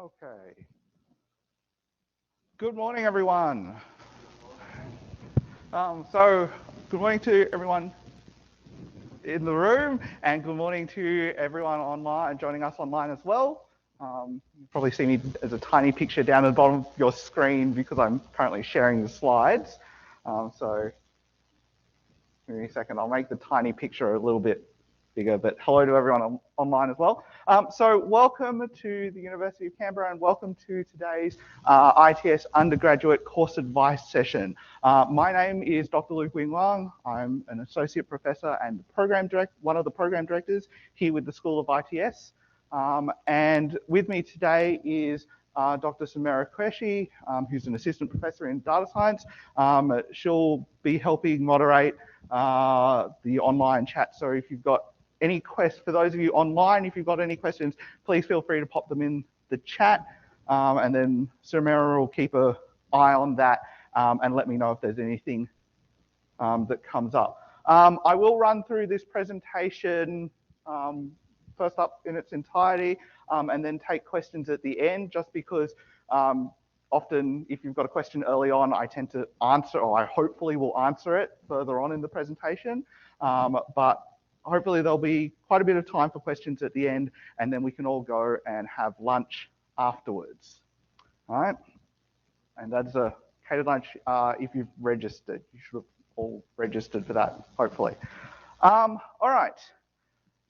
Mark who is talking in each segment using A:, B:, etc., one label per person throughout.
A: Okay. Good morning, everyone. Good morning to everyone in the room, and good morning to everyone online joining us online as well. You probably see me as a tiny picture down at the bottom of your screen because I'm currently sharing the slides. So give me a second. I'll make the tiny picture a little bit bigger, but hello to everyone online as well. So welcome to the University of Canberra and welcome to today's ITS Undergraduate Course Advice session. My name is Dr. Luke Wing Wang. I'm an Associate Professor and one of the Program Directors here with the School of ITS. And with me today is Dr. Samara Qureshi, who's an Assistant Professor in Data Science. She'll be helping moderate the online chat. So if you've got any questions, for those of you online, if you've got any questions, please feel free to pop them in the chat, and then Samara will keep an eye on that and let me know if there's anything that comes up. I will run through this presentation first up in its entirety and then take questions at the end, just because often if you've got a question early on, I tend to answer, or I hopefully will answer it further on in the presentation. But hopefully there'll be quite a bit of time for questions at the end, and then we can all go and have lunch afterwards. All right? And that's a catered lunch if you've registered. You should have all registered for that, hopefully. All right.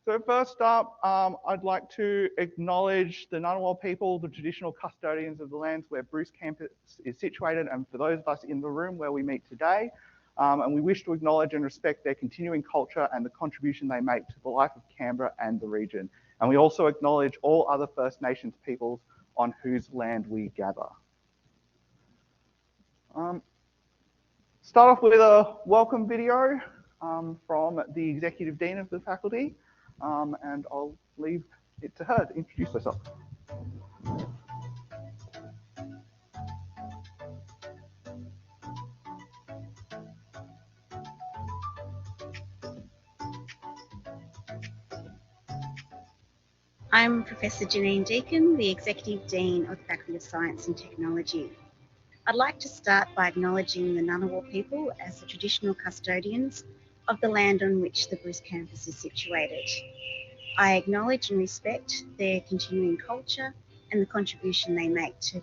A: So first up, I'd like to acknowledge the Ngunnawal people, the traditional custodians of the lands where Bruce Campus is situated, and for those of us in the room where we meet today. And we wish to acknowledge and respect their continuing culture and the contribution they make to the life of Canberra and the region. And we also acknowledge all other First Nations peoples on whose land we gather. Start off with a welcome video from the Executive Dean of the faculty, and I'll leave it to her to introduce herself.
B: I'm Professor Janine Deacon, the Executive Dean of the Faculty of Science and Technology. I'd like to start by acknowledging the Ngunnawal people as the traditional custodians of the land on which the Bruce campus is situated. I acknowledge and respect their continuing culture and the contribution they make to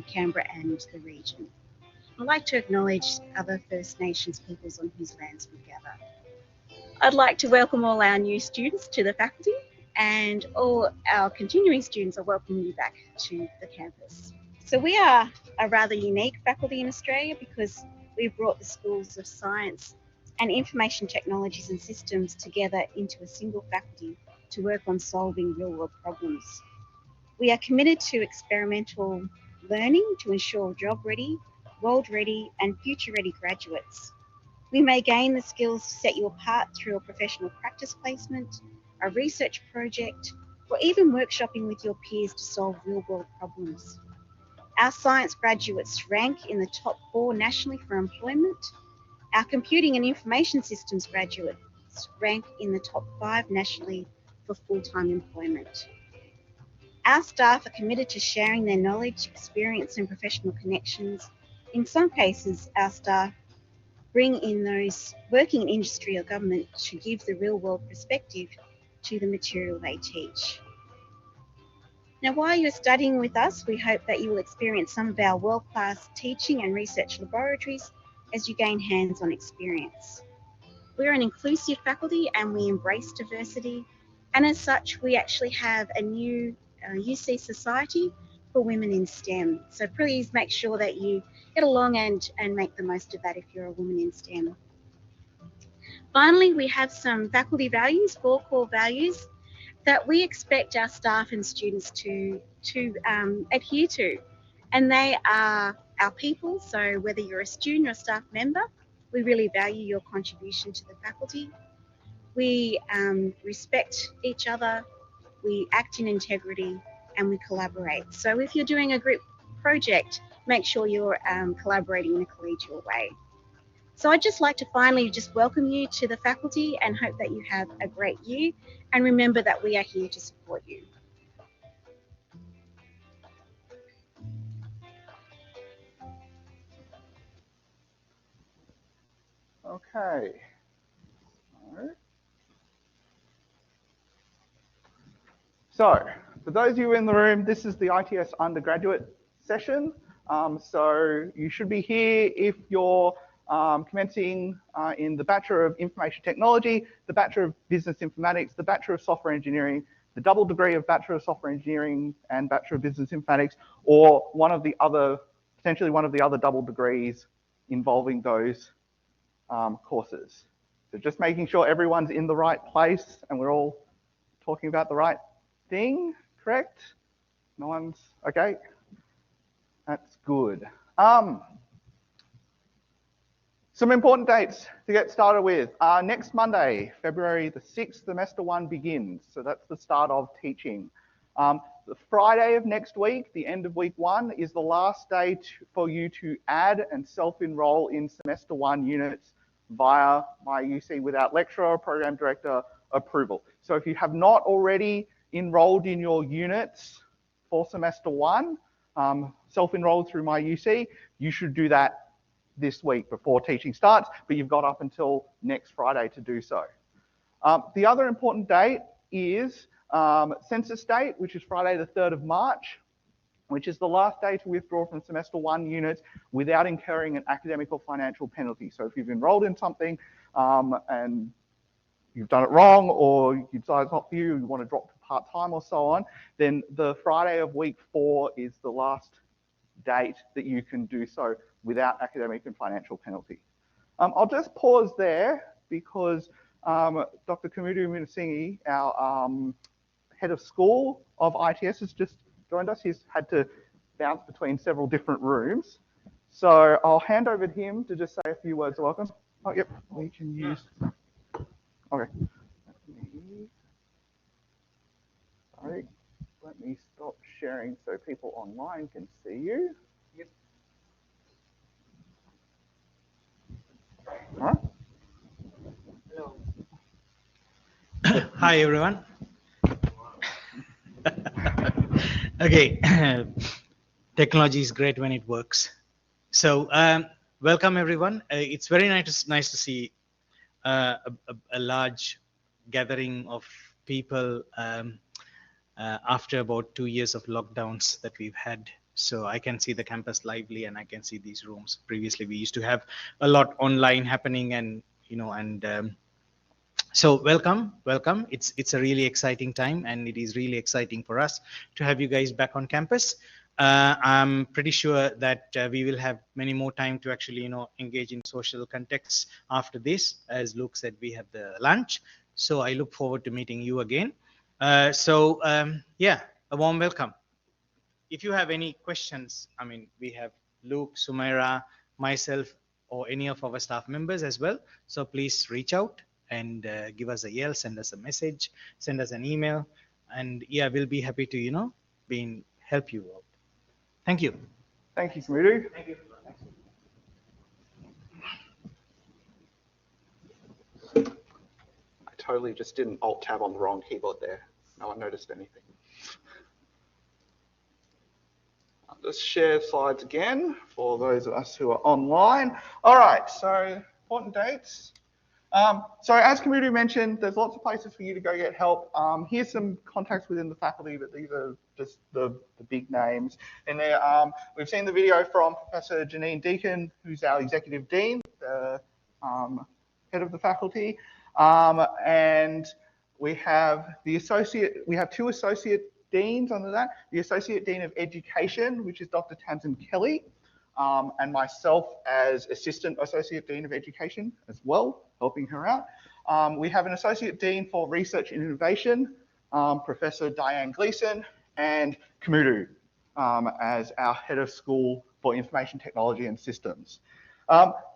B: Canberra and the region. I'd like to acknowledge other First Nations peoples on whose lands we gather. I'd like to welcome all our new students to the faculty, and all our continuing students are welcoming you back to the campus. So we are a rather unique faculty in Australia because we've brought the schools of science and information technologies and systems together into a single faculty to work on solving real-world problems. We are committed to experimental learning to ensure job-ready, world-ready and future-ready graduates. We may gain the skills to set you apart through a professional practice placement, a research project, or even workshopping with your peers to solve real-world problems. Our science graduates rank in the top 4 nationally for employment. Our computing and information systems graduates rank in the top 5 nationally for full-time employment. Our staff are committed to sharing their knowledge, experience, and professional connections. In some cases, our staff bring in those working in industry or government to give the real-world perspective to the material they teach. Now, while you're studying with us, we hope that you will experience some of our world-class teaching and research laboratories as you gain hands-on experience. We're an inclusive faculty and we embrace diversity, and as such, we actually have a new UC Society for Women in STEM. So please make sure that you get along and make the most of that if you're a woman in STEM. Finally, we have some faculty values, 4 core values, that we expect our staff and students to adhere to. And they are our people, so whether you're a student or a staff member, we really value your contribution to the faculty. We respect each other, we act in integrity, and we collaborate. So if you're doing a group project, make sure you're collaborating in a collegial way. So I'd just like to finally just welcome you to the faculty and hope that you have a great year, and remember that we are here to support you.
A: Okay. So, for those of you in the room, this is the ITS undergraduate session. So you should be here if you're commencing in the Bachelor of Information Technology, the Bachelor of Business Informatics, the Bachelor of Software Engineering, the double degree of Bachelor of Software Engineering and Bachelor of Business Informatics, or one of the other, potentially one of the other double degrees involving those courses. So just making sure everyone's in the right place and we're all talking about the right thing, correct? No one's, okay. That's good. Some important dates to get started with. Next Monday, February the 6th, semester 1 begins. So that's the start of teaching. The Friday of next week, the end of week 1, is the last day for you to add and self-enroll in semester 1 units via my UC without lecturer or program director approval. So if you have not already enrolled in your units for semester 1, self-enrolled through my UC, you should do that this week before teaching starts, but you've got up until next Friday to do so. The other important date is census date, which is Friday the 3rd of March, which is the last day to withdraw from semester 1 units without incurring an academic or financial penalty. So if you've enrolled in something and you've done it wrong, or you decide it's not for you, you want to drop to part-time or so on, then the Friday of week 4 is the last date that you can do so without academic and financial penalty. I'll just pause there because Dr. Kamudu Minasingi, our head of school of ITS, has just joined us. He's had to bounce between several different rooms. So I'll hand over to him to just say a few words of welcome. Oh, yep, we can use... Okay. Sorry, let me stop sharing so people online can see you. Yep. All right.
C: Hello. Hi, everyone. Okay, technology is great when it works. So, welcome everyone. It's very nice to see a large gathering of people after about 2 years of lockdowns that we've had. So I can see the campus lively, and I can see these rooms. Previously, we used to have a lot online happening, and so welcome. It's a really exciting time, and it is really exciting for us to have you guys back on campus. I'm pretty sure that we will have many more time to actually, engage in social contexts after this. As Luke said, we have the lunch, so I look forward to meeting you again. Yeah, a warm welcome. If you have any questions, we have Luke, Sumaira, myself, or any of our staff members as well. So please reach out and give us a yell, send us a message, send us an email, and yeah, we'll be happy to, help you out. Thank you.
A: Thank you, Kamudu.
C: Thank you.
A: I totally just did an Alt-Tab on the wrong keyboard there. No one noticed anything. I'll just share slides again for those of us who are online. All right, so important dates. So as Kamudu mentioned, there's lots of places for you to go get help. Here's some contacts within the faculty, but these are just the big names. And there, we've seen the video from Professor Janine Deacon, who's our Executive Dean, the head of the faculty. And we have two Associate Deans under that. The Associate Dean of Education, which is Dr. Tamsin Kelly, and myself as Assistant Associate Dean of Education as well, helping her out. We have an Associate Dean for Research and Innovation, Professor Diane Gleason, and Kamudu as our Head of School for Information Technology and Systems.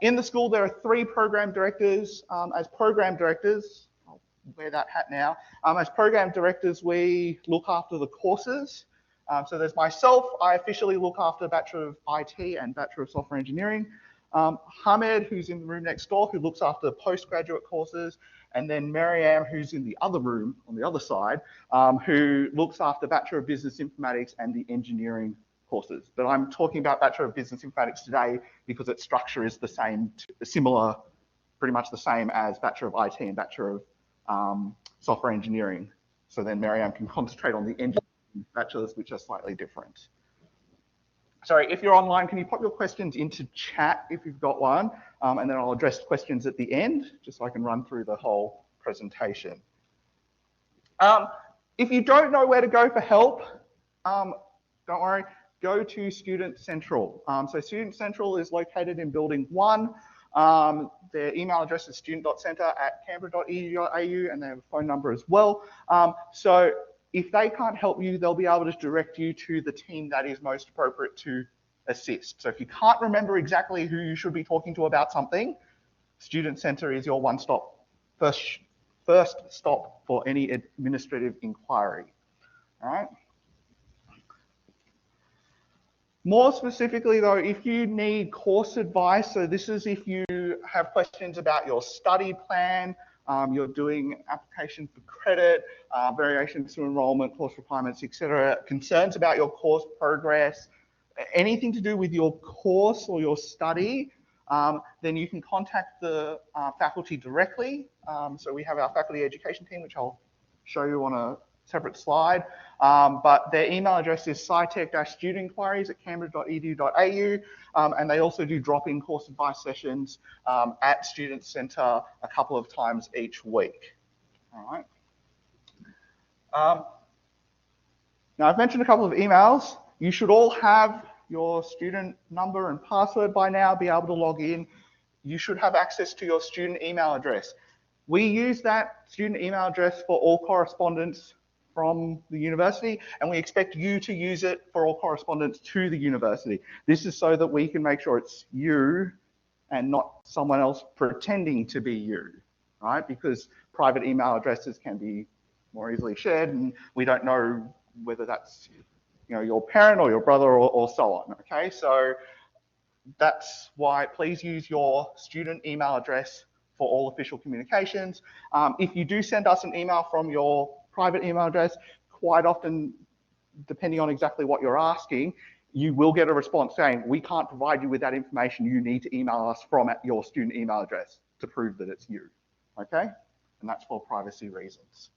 A: In the school, there are 3 program directors. As program directors, I'll wear that hat now. As program directors, we look after the courses. So there's myself. I officially look after Bachelor of IT and Bachelor of Software Engineering. Hamed, who's in the room next door, who looks after postgraduate courses. And then Mariam, who's in the other room on the other side, who looks after Bachelor of Business Informatics and the engineering courses. But I'm talking about Bachelor of Business Informatics today because its structure is the same, similar pretty much the same as Bachelor of IT and Bachelor of Software Engineering. So then Miriam can concentrate on the engineering bachelors, which are slightly different. Sorry, if you're online, can you pop your questions into chat if you've got one, and then I'll address questions at the end, just so I can run through the whole presentation. If you don't know where to go for help, don't worry, go to Student Central. So Student Central is located in Building 1. Their email address is student.centre@canberra.edu.au, and they have a phone number as well. So if they can't help you, they'll be able to direct you to the team that is most appropriate to assist. So if you can't remember exactly who you should be talking to about something, Student Centre is your one-stop, first stop for any administrative inquiry. All right. More specifically though, if you need course advice, so this is if you have questions about your study plan, you're doing application for credit, variations to enrollment, course requirements, etc., concerns about your course progress, anything to do with your course or your study, then you can contact the faculty directly. So we have our faculty education team, which I'll show you on a separate slide, but their email address is scitech-studentinquiries@canberra.edu.au, and they also do drop-in course advice sessions at Student Centre a couple of times each week. All right. Now I've mentioned a couple of emails. You should all have your student number and password by now, be able to log in. You should have access to your student email address. We use that student email address for all correspondence from the university, and we expect you to use it for all correspondence to the university. This is so that we can make sure it's you and not someone else pretending to be you, right? Because private email addresses can be more easily shared, and we don't know whether that's your parent or your brother or so on, okay? So that's why please use your student email address for all official communications. If you do send us an email from your private email address, quite often, depending on exactly what you're asking, you will get a response saying, we can't provide you with that information, you need to email us from your student email address to prove that it's you, okay? And that's for privacy reasons.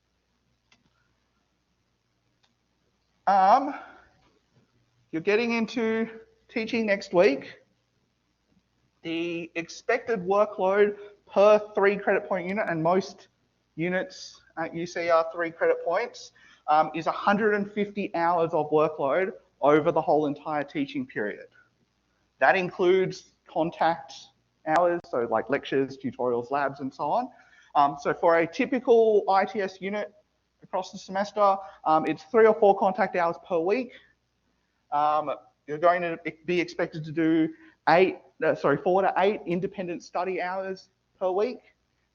A: You're getting into teaching next week. The expected workload per 3 credit point unit, and most units at UC are 3 credit points, is 150 hours of workload over the whole entire teaching period. That includes contact hours, so like lectures, tutorials, labs, and so on. So for a typical ITS unit across the semester, it's 3 or 4 contact hours per week. You're going to be expected to do 4 to 8 independent study hours per week.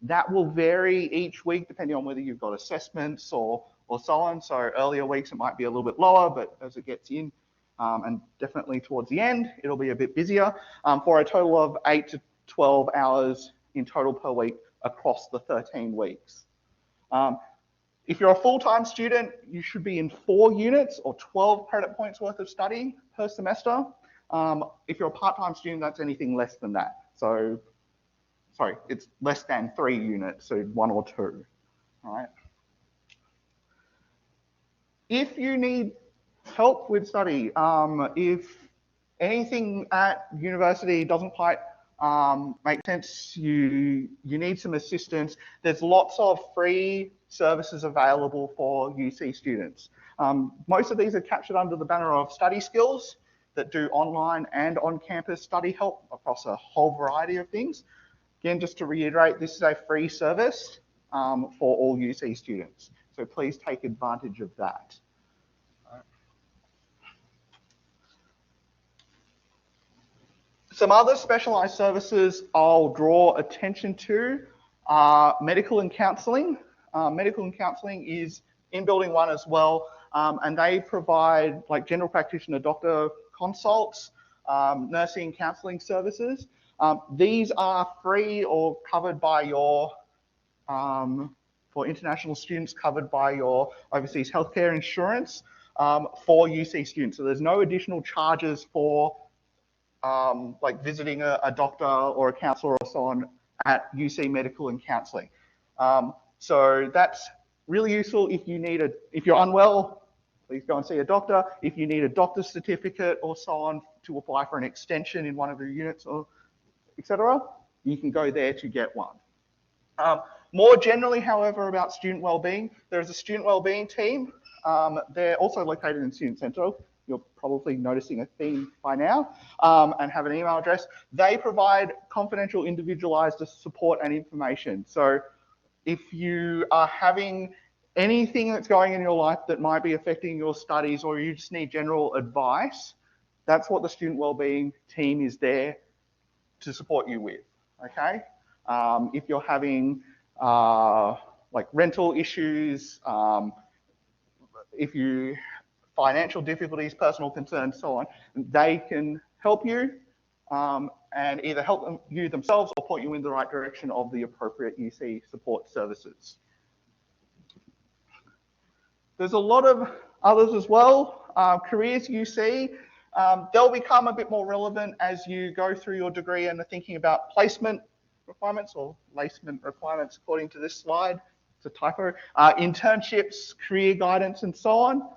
A: That will vary each week depending on whether you've got assessments or so on. So earlier weeks it might be a little bit lower, but as it gets in, and definitely towards the end, it'll be a bit busier, for a total of 8 to 12 hours in total per week across the 13 weeks. If you're a full-time student, you should be in 4 units or 12 credit points worth of study per semester. If you're a part-time student, that's anything less than that. So, sorry, it's less than 3 units, so 1 or 2, all right? If you need help with study, if anything at university doesn't quite make sense, you need some assistance, there's lots of free services available for UC students. Most of these are captured under the banner of study skills that do online and on-campus study help across a whole variety of things. Again, just to reiterate, this is a free service for all UC students. So please take advantage of that. Some other specialised services I'll draw attention to are medical and counselling. Medical and counselling is in Building 1 as well, and they provide like general practitioner doctor consults, nursing and counselling services. These are free or covered by your, for international students, covered by your overseas healthcare insurance for UC students. So there's no additional charges for like visiting a doctor or a counsellor or so on at UC Medical and Counselling. So that's really useful if you're unwell, please go and see a doctor. If you need a doctor's certificate or so on to apply for an extension in one of your units or etc., you can go there to get one. More generally, however, about student wellbeing, there is a student wellbeing team. They're also located in Student Central. You're probably noticing a theme by now, and have an email address. They provide confidential, individualized support and information. So if you are having anything that's going in your life that might be affecting your studies, or you just need general advice, that's what the student wellbeing team is there to support you with, okay? If you're having like rental issues, if you financial difficulties, personal concerns, so on, they can help you and either help you themselves or point you in the right direction of the appropriate UC support services. There's a lot of others as well. Careers UC, they'll become a bit more relevant as you go through your degree and are thinking about placement requirements or placement requirements according to this slide. It's a typo. Internships, career guidance, and so on.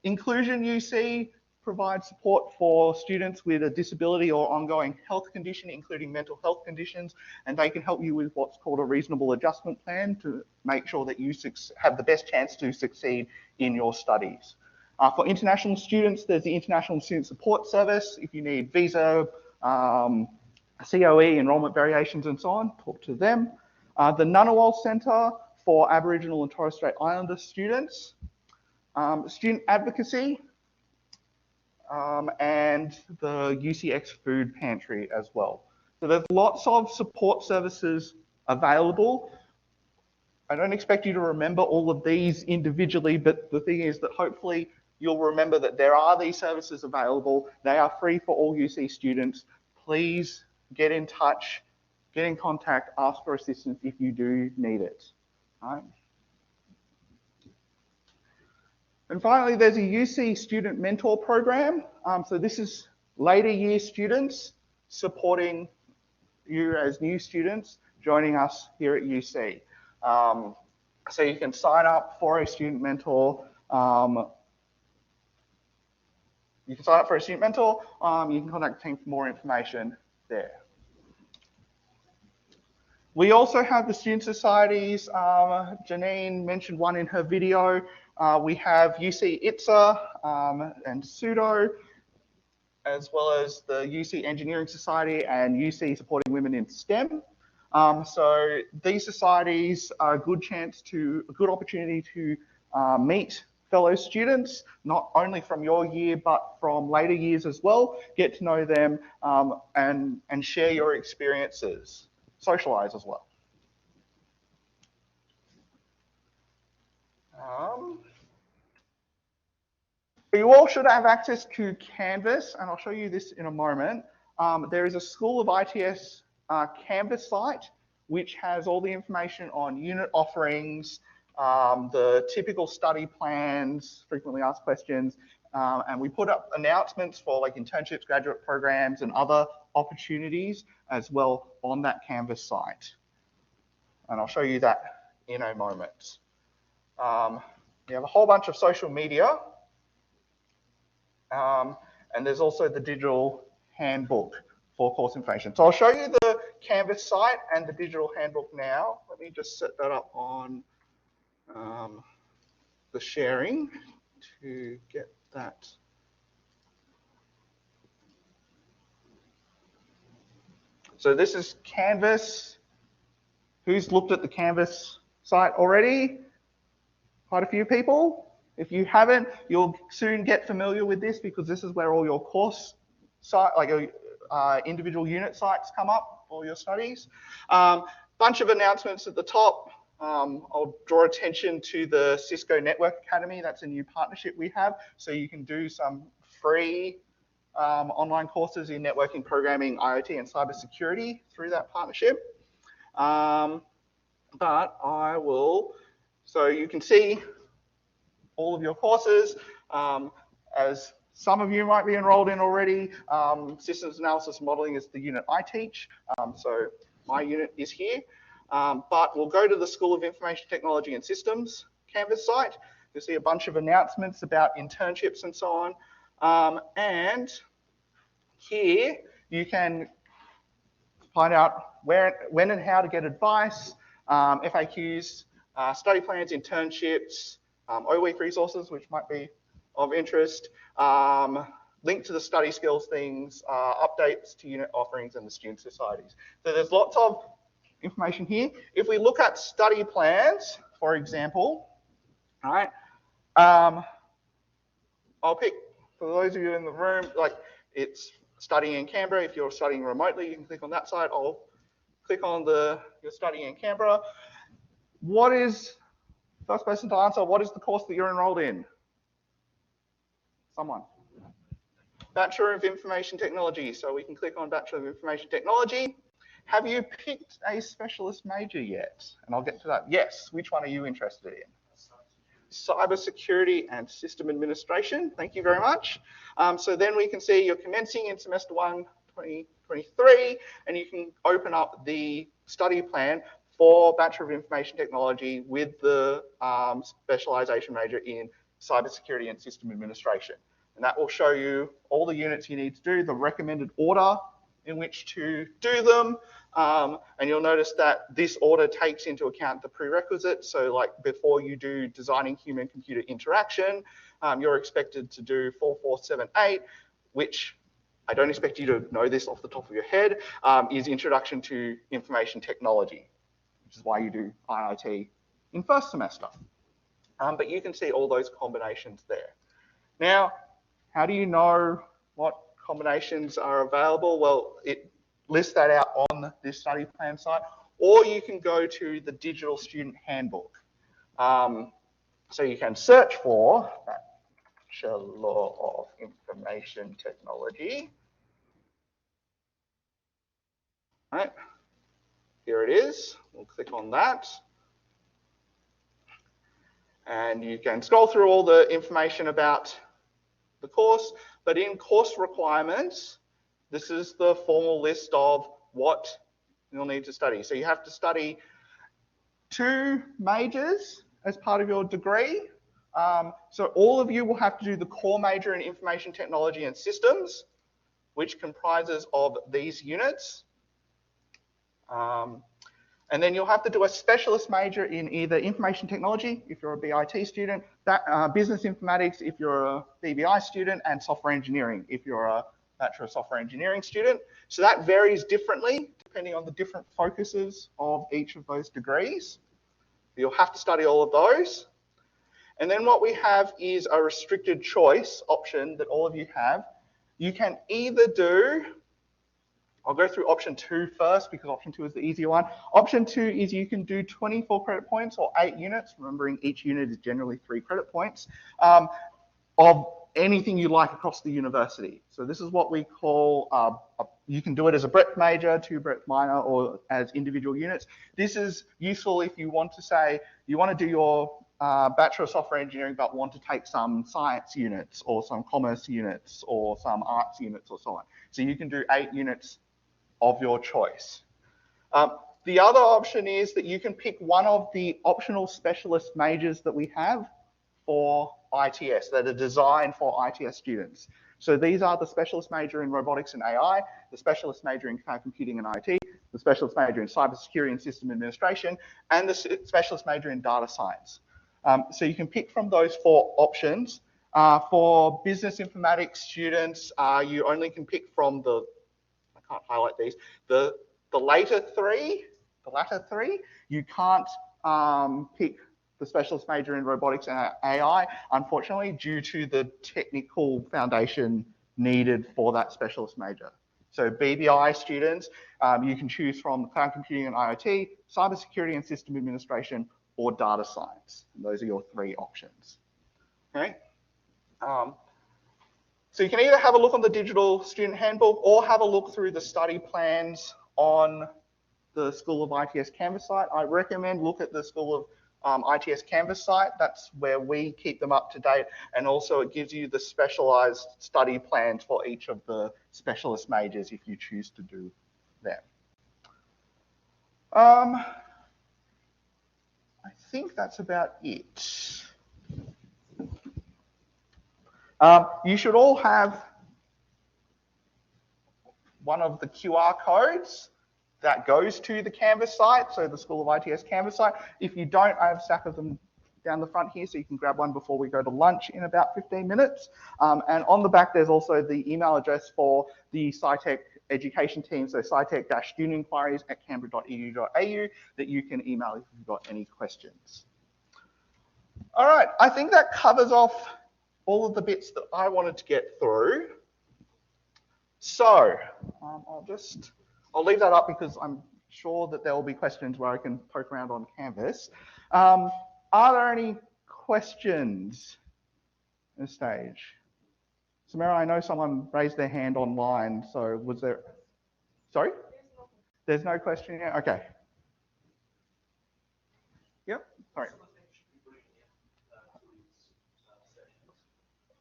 A: Inclusion UC provides support for students with a disability or ongoing health condition, including mental health conditions, and they can help you with what's called a reasonable adjustment plan to make sure that you have the best chance to succeed in your studies. For international students, there's the International Student Support Service. If you need visa, COE, enrolment variations, and so on, talk to them. The Ngunnawal Centre for Aboriginal and Torres Strait Islander students. Student advocacy, and the UCX food pantry as well. So there's lots of support services available. I don't expect you to remember all of these individually, but the thing is that hopefully you'll remember that there are these services available. They are free for all UC students. Please get in touch, get in contact, ask for assistance if you do need it. All right. And finally, there's a UC Student Mentor Program. So this is later year students supporting you as new students joining us here at UC. So you can sign up for a student mentor. You can contact the team for more information there. We also have the student societies. Janine mentioned one in her video. We have UC ITSA and Pseudo, as well as the UC Engineering Society and UC Supporting Women in STEM. So these societies are a good opportunity to meet fellow students, not only from your year, but from later years as well. Get to know them and share your experiences. Socialize as well. You all should have access to Canvas, and I'll show you this in a moment. There is a School of ITS Canvas site, which has all the information on unit offerings, the typical study plans, frequently asked questions, and we put up announcements for like internships, graduate programs, and other opportunities as well on that Canvas site. And I'll show you that in a moment. We have a whole bunch of social media, and there's also the digital handbook for course information. So I'll show you the Canvas site and the digital handbook now. Let me just set that up on the sharing to get that. So this is Canvas. Who's looked at the Canvas site already? Quite a few people. If you haven't, you'll soon get familiar with this because this is where all your course site, like individual unit sites come up for your studies. Bunch of announcements at the top. I'll draw attention to the Cisco Network Academy. That's a new partnership we have. So you can do some free online courses in networking, programming, IoT, and cybersecurity through that partnership. But I will, so you can see all of your courses. As some of you might be enrolled in already, systems analysis modeling is the unit I teach. So my unit is here. But we'll go to the School of Information Technology and Systems Canvas site. You'll see a bunch of announcements about internships and so on. And here you can find out when and how to get advice, FAQs, study plans, internships, OWeek resources, which might be of interest, link to the study skills things, updates to unit offerings and the student societies. So there's lots of information here. If we look at study plans, for example, all right, I'll pick, for those of you in the room, like it's studying in Canberra. If you're studying remotely, you can click on that side. I'll click on you're studying in Canberra. First person to answer, what is the course that you're enrolled in? Someone. Bachelor of Information Technology. So we can click on Bachelor of Information Technology. Have you picked a specialist major yet? And I'll get to that. Yes. Which one are you interested in? Cybersecurity and System Administration. Thank you very much. So then we can see you're commencing in semester 1, 2023, and you can open up the study plan for Bachelor of Information Technology with the specialization major in Cybersecurity and System Administration. And that will show you all the units you need to do, the recommended order in which to do them. And you'll notice that this order takes into account the prerequisites. So like before you do designing human-computer interaction, you're expected to do 4478, which I don't expect you to know this off the top of your head, is Introduction to Information Technology, which is why you do IIT in first semester. But you can see all those combinations there. Now, how do you know what combinations are available? Well, it lists that out on this study plan site, or you can go to the digital student handbook. So you can search for Bachelor of Information Technology. All right, here it is. We'll click on that. And you can scroll through all the information about the course, but in course requirements, this is the formal list of what you'll need to study. So you have to study 2 majors as part of your degree. So all of you will have to do the core major in Information Technology and Systems, which comprises of these units. And then you'll have to do a specialist major in either information technology, if you're a BIT student, business informatics, if you're a BBI student, and software engineering, if you're a Bachelor of Software Engineering student. So that varies differently depending on the different focuses of each of those degrees. You'll have to study all of those. And then what we have is a restricted choice option that all of you have. You can either do, I'll go through option 2 first because option 2 is the easier one. Option 2 is you can do 24 credit points or 8 units, remembering each unit is generally 3 credit points, of anything you like across the university. So this is what we call, you can do it as a breadth major, 2 breadth minor, or as individual units. This is useful if you want to say, you want to do your Bachelor of Software Engineering but want to take some science units or some commerce units or some arts units or so on. So you can do 8 units of your choice. The other option is that you can pick one of the optional specialist majors that we have for ITS that are designed for ITS students. So these are the specialist major in robotics and AI, the specialist major in cloud computing and IT, the specialist major in cybersecurity and system administration, and the specialist major in data science. So you can pick from those 4 options. For business informatics students, you only can pick from I can't highlight these, the latter three, you can't pick the specialist major in robotics and AI, unfortunately, due to the technical foundation needed for that specialist major. So BBI students, you can choose from cloud computing and IoT, cybersecurity and system administration, or data science. And those are your 3 options. Okay. So you can either have a look on the digital student handbook or have a look through the study plans on the School of ITS Canvas site. I recommend look at the School of ITS Canvas site. That's where we keep them up to date. And also it gives you the specialized study plans for each of the specialist majors if you choose to do them. I think that's about it. You should all have one of the QR codes that goes to the Canvas site, so the School of ITS Canvas site. If you don't, I have a stack of them down the front here, so you can grab one before we go to lunch in about 15 minutes. And on the back, there's also the email address for the SciTech education team, so scitech-student-inquiries@canberra.edu.au, that you can email if you've got any questions. All right, I think that covers off all of the bits that I wanted to get through. So I'll leave that up because I'm sure that there will be questions where I can poke around on Canvas. Are there any questions at this stage? Samira, I know someone raised their hand online, so was there? Sorry? There's no question yet? Okay. Yep, sorry.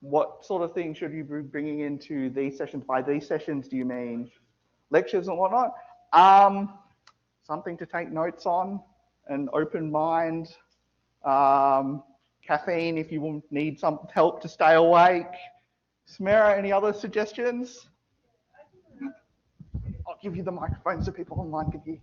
A: What sort of things should you be bringing into these sessions? By these sessions, do you mean lectures and whatnot? Something to take notes on, an open mind, caffeine if you need some help to stay awake. Samira, any other suggestions? I'll give you the microphone so people online can hear.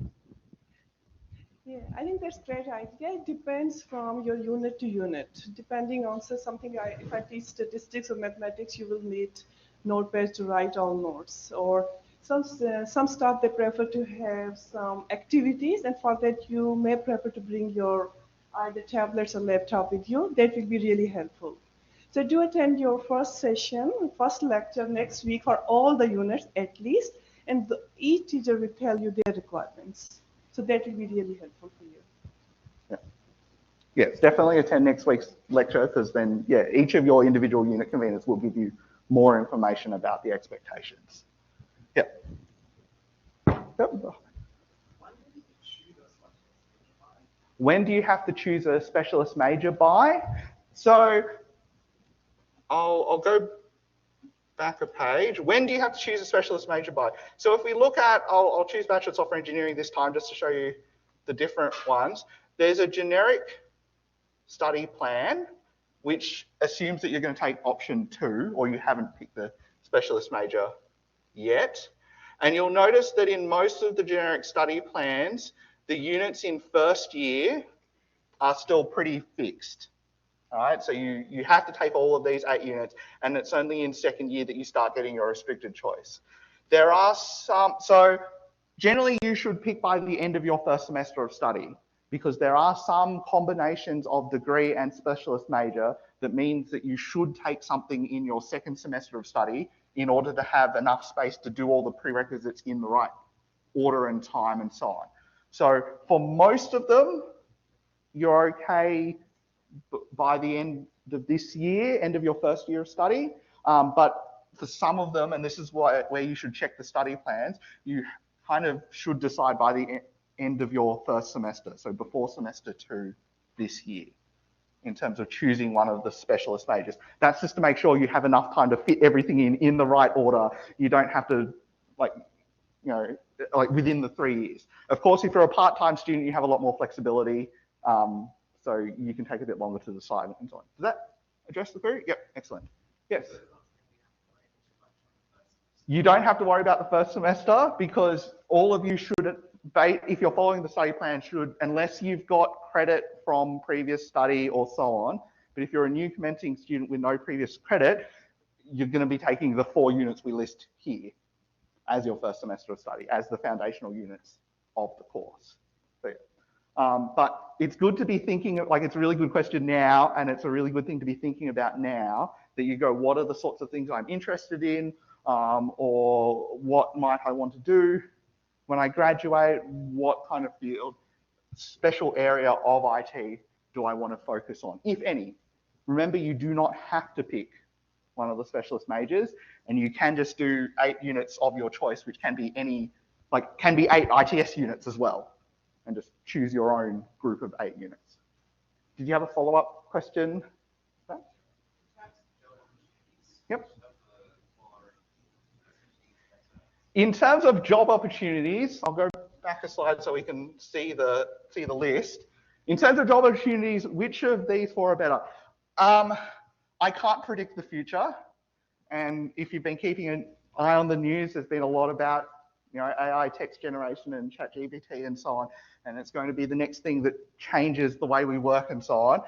D: Yeah, I think that's a great idea. It depends from your unit to unit. Depending on something, if I teach statistics or mathematics, you will need notepads to write all notes. Or some staff, they prefer to have some activities, and for that you may prefer to bring your either tablets or laptop with you. That will be really helpful. So do attend your first session, first lecture next week for all the units at least, and each teacher will tell you their requirements. So that will be really helpful for you.
A: Yeah. Yes, definitely attend next week's lecture because then, yeah, each of your individual unit conveners will give you more information about the expectations. Yep. Yep. When do you have to choose a specialist major by? So I'll go back a page. When do you have to choose a specialist major by? So if we look at, I'll choose Bachelor of Software Engineering this time just to show you the different ones. There's a generic study plan, which assumes that you're going to take option 2, or you haven't picked the specialist major yet. And you'll notice that in most of the generic study plans, the units in first year are still pretty fixed. All right, so you have to take all of these 8 units, and it's only in second year that you start getting your restricted choice. There are some, so generally you should pick by the end of your first semester of study, because there are some combinations of degree and specialist major that means that you should take something in your second semester of study in order to have enough space to do all the prerequisites in the right order and time and so on. So for most of them, you're okay by the end of this year, end of your first year of study. But for some of them, and this is where you should check the study plans, you kind of should decide by the end of your first semester, so before semester 2 this year, in terms of choosing one of the specialist majors. That's just to make sure you have enough time to fit everything in the right order. You don't have to, like within the 3 years. Of course, if you're a part-time student, you have a lot more flexibility. So you can take a bit longer to decide and so on. Does that address the query? Yep, excellent. Yes. You don't have to worry about the first semester because all of you should, if you're following the study plan, should, unless you've got credit from previous study or so on, but if you're a new commencing student with no previous credit, you're going to be taking the 4 units we list here as your first semester of study, as the foundational units of the course. So, but it's good to be thinking, like it's a really good question now, and it's a really good thing to be thinking about now, that you go, what are the sorts of things I'm interested in, or what might I want to do when I graduate, what kind of field, special area of IT do I want to focus on, if any. Remember, you do not have to pick one of the specialist majors, and you can just do 8 units of your choice, which can be any, like can be 8 ITS units as well, and just choose your own group of 8 units. Did you have a follow-up question? Yep. In terms of job opportunities, I'll go back a slide so we can see the list. In terms of job opportunities, which of these four are better? I can't predict the future, and if you've been keeping an eye on the news, there's been a lot about AI text generation and ChatGPT and so on, and it's going to be the next thing that changes the way we work and so on.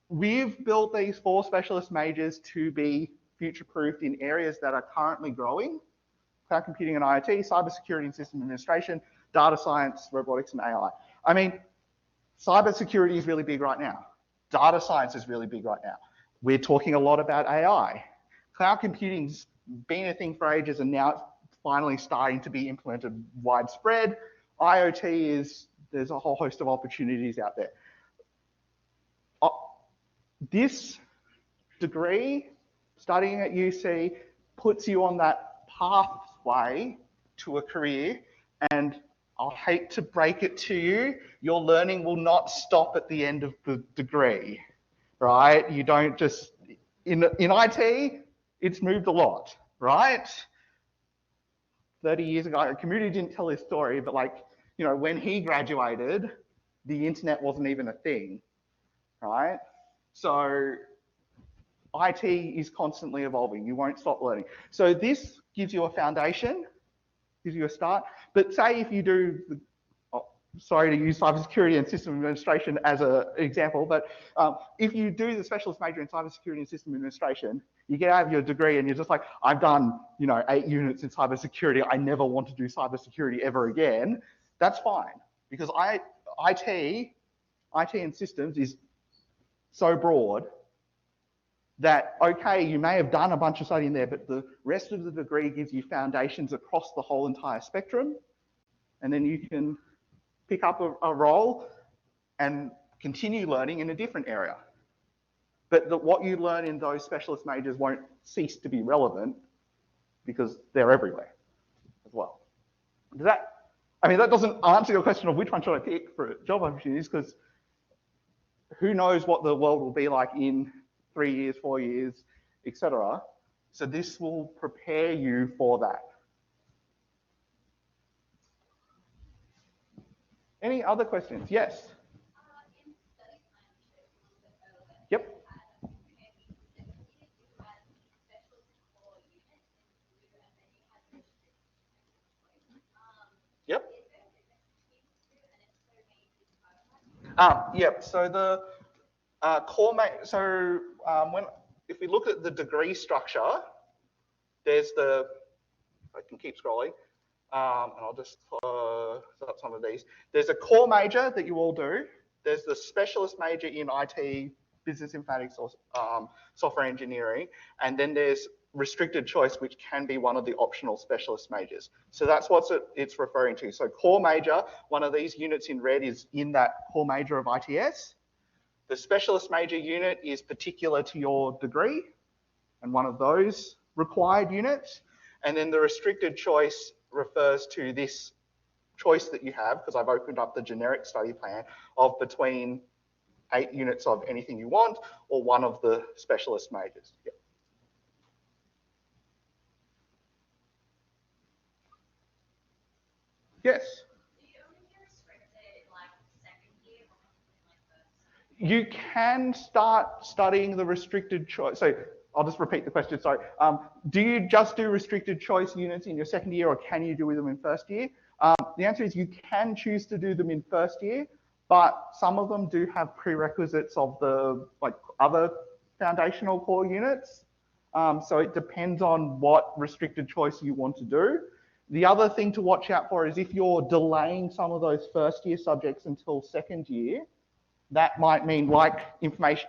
A: We've built these four specialist majors to be future-proofed in areas that are currently growing: cloud computing and IoT, cybersecurity and system administration, data science, robotics and AI. I mean, cybersecurity is really big right now. Data science is really big right now. We're talking a lot about AI. Cloud computing's been a thing for ages, and now it's finally starting to be implemented widespread. IoT there's a whole host of opportunities out there. This degree, studying at UC, puts you on that pathway to a career, and I'll hate to break it to you, your learning will not stop at the end of the degree, right? You don't just, in IT, it's moved a lot, right? 30 years ago, Community didn't tell his story, but when he graduated, the internet wasn't even a thing, right? So IT is constantly evolving. You won't stop learning. So this gives you a foundation, gives you a start. But say if you do, sorry to use cybersecurity and system administration as an example, but if you do the specialist major in cybersecurity and system administration, you get out of your degree and you're just like, I've done 8 units in cybersecurity. I never want to do cybersecurity ever again. That's fine, because IT and systems is so broad that, okay, you may have done a bunch of studying there, but the rest of the degree gives you foundations across the whole entire spectrum, and then you can pick up a role and continue learning in a different area. But what you learn in those specialist majors won't cease to be relevant because they're everywhere as well. That doesn't answer your question of which one should I pick for job opportunities, because who knows what the world will be like in 3 years, 4 years, etc. So this will prepare you for that. Any other questions? Yes. Yep. Yep. Yep. So the if we look at the degree structure, there's I can keep scrolling, and I'll just close up some of these. There's a core major that you all do. There's the specialist major in IT, business informatics, or software engineering, and then there's restricted choice, which can be one of the optional specialist majors. So that's what it's referring to. So core major, one of these units in red is in that core major of ITS. The specialist major unit is particular to your degree and one of those required units. And then the restricted choice refers to this choice that you have, because I've opened up the generic study plan, of between 8 units of anything you want or one of the specialist majors. Yep. Yes? You can start studying the restricted choice. So I'll just repeat the question, sorry. Do you just do restricted choice units in your second year, or can you do them in first year? The answer is you can choose to do them in first year, but some of them do have prerequisites of the other foundational core units. So it depends on what restricted choice you want to do. The other thing to watch out for is if you're delaying some of those first year subjects until second year, that might mean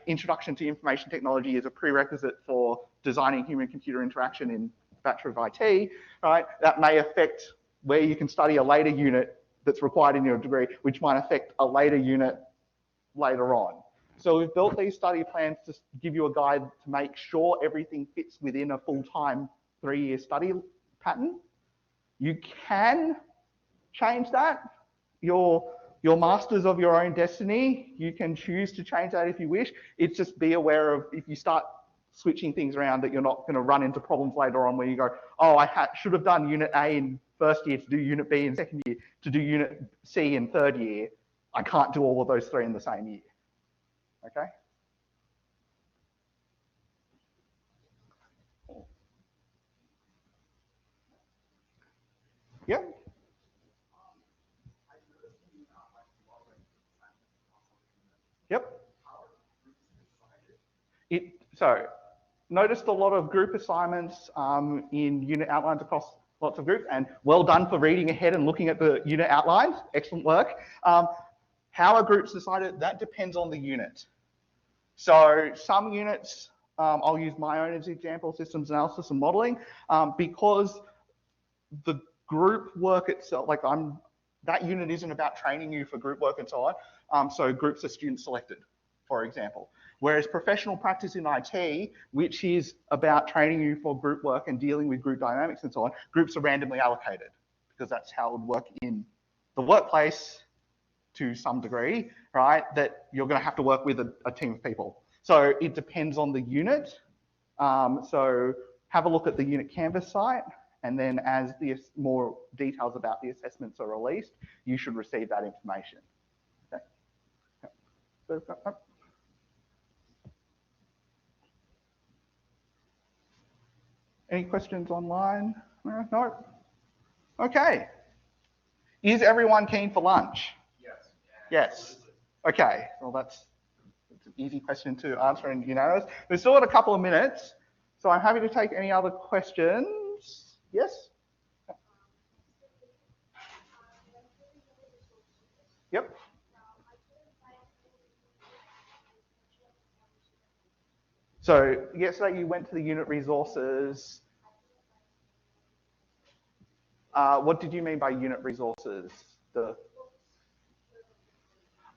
A: introduction to information technology is a prerequisite for designing human-computer interaction in Bachelor of IT, right? That may affect where you can study a later unit that's required in your degree, which might affect a later unit later on. So we've built these study plans to give you a guide to make sure everything fits within a full-time 3-year study pattern. You can change that. Your masters of your own destiny, you can choose to change that if you wish. It's just be aware of, if you start switching things around, that you're not going to run into problems later on where you go, oh, I should have done unit A in first year to do unit B in second year to do unit C in third year, I can't do all of those three in the same year. Okay? Yep. Yep. So noticed a lot of group assignments in unit outlines across lots of groups, and well done for reading ahead and looking at the unit outlines. Excellent work. How are groups decided? That depends on the unit. So some units, I'll use my own as example, systems analysis and modeling, because the group work itself, that unit isn't about training you for group work and so on. So groups are student selected, for example. Whereas professional practice in IT, which is about training you for group work and dealing with group dynamics and so on, groups are randomly allocated because that's how it would work in the workplace to some degree, right? That you're going to have to work with a team of people. So it depends on the unit. So have a look at the unit Canvas site, and then as the more details about the assessments are released, you should receive that information. Okay. So, any questions online? No? Okay. Is everyone keen for lunch? Yes. Yes. Okay. Well, that's an easy question to answer and unanimous. We've still got a couple of minutes, so I'm happy to take any other questions. Yes? Yep. So yesterday you went to the unit resources. What did you mean by unit resources?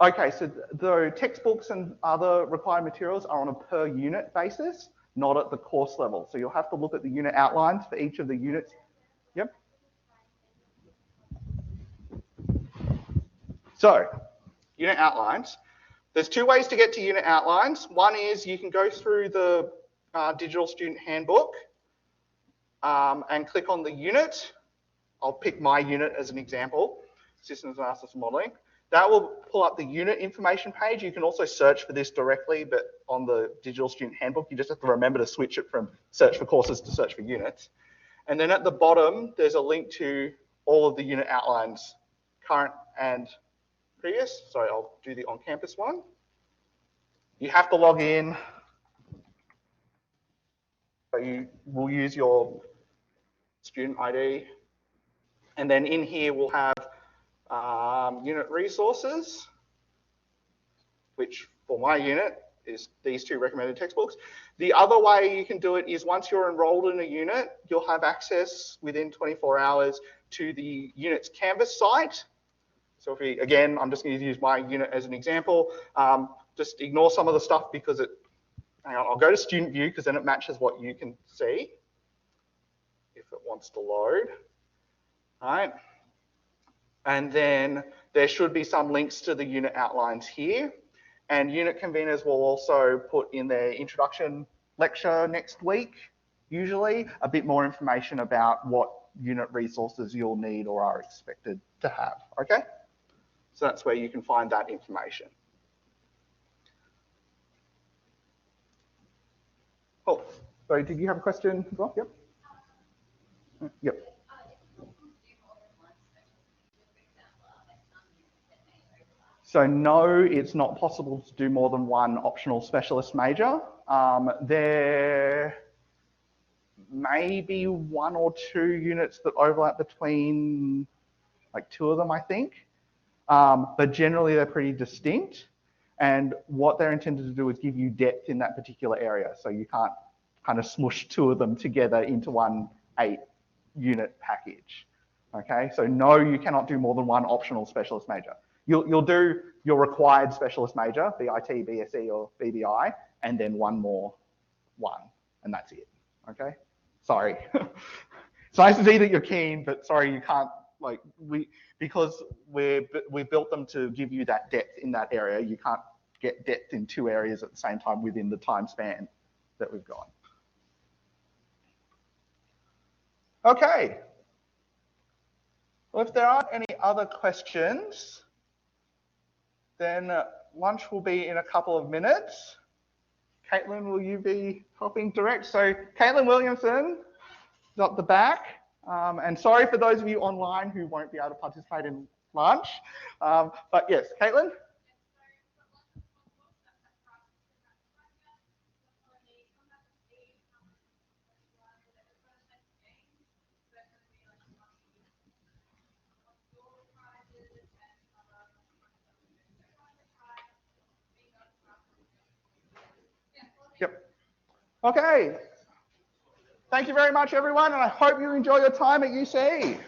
A: Okay, so the textbooks and other required materials are on a per unit basis, not at the course level. So you'll have to look at the unit outlines for each of the units. Yep. So, unit outlines. There's two ways to get to unit outlines. One is you can go through the digital student handbook and click on the unit. I'll pick my unit as an example, systems analysis and modeling. That will pull up the unit information page. You can also search for this directly, but on the digital student handbook, you just have to remember to switch it from search for courses to search for units. And then at the bottom, there's a link to all of the unit outlines, current and previous. Sorry, I'll do the on-campus one. You have to log in. So you will use your student ID. And then in here, we'll have unit resources, which for my unit is these two recommended textbooks. The other way you can do it is once you're enrolled in a unit, you'll have access within 24 hours to the unit's Canvas site. So if we, again, I'm just going to use my unit as an example. Just ignore some of the stuff because hang on, I'll go to student view because then it matches what you can see if it wants to load. All right. And then there should be some links to the unit outlines here. And unit conveners will also put in their introduction lecture next week, usually, a bit more information about what unit resources you'll need or are expected to have, okay? So that's where you can find that information. Oh, sorry, did you have a question as well? Yep. Yep. So no, it's not possible to do more than one optional specialist major. There may be one or two units that overlap between like two of them, I think. But generally they're pretty distinct. And what they're intended to do is give you depth in that particular area. So you can't kind of smush two of them together into one 8-unit package. Okay, so no, you cannot do more than one optional specialist major. You'll do your required specialist major, BIT, BSE, or BBI, and then one more one, and that's it. Okay, sorry. It's nice to see that you're keen, but sorry, you can't. Because we built them to give you that depth in that area. You can't get depth in two areas at the same time within the time span that we've got. Okay. Well, if there aren't any other questions, then lunch will be in a couple of minutes. Caitlin, will you be helping direct? So Caitlin Williamson is up the back. And sorry for those of you online who won't be able to participate in lunch. But yes, Caitlin? Yep. Okay. Thank you very much, everyone, and I hope you enjoy your time at UC.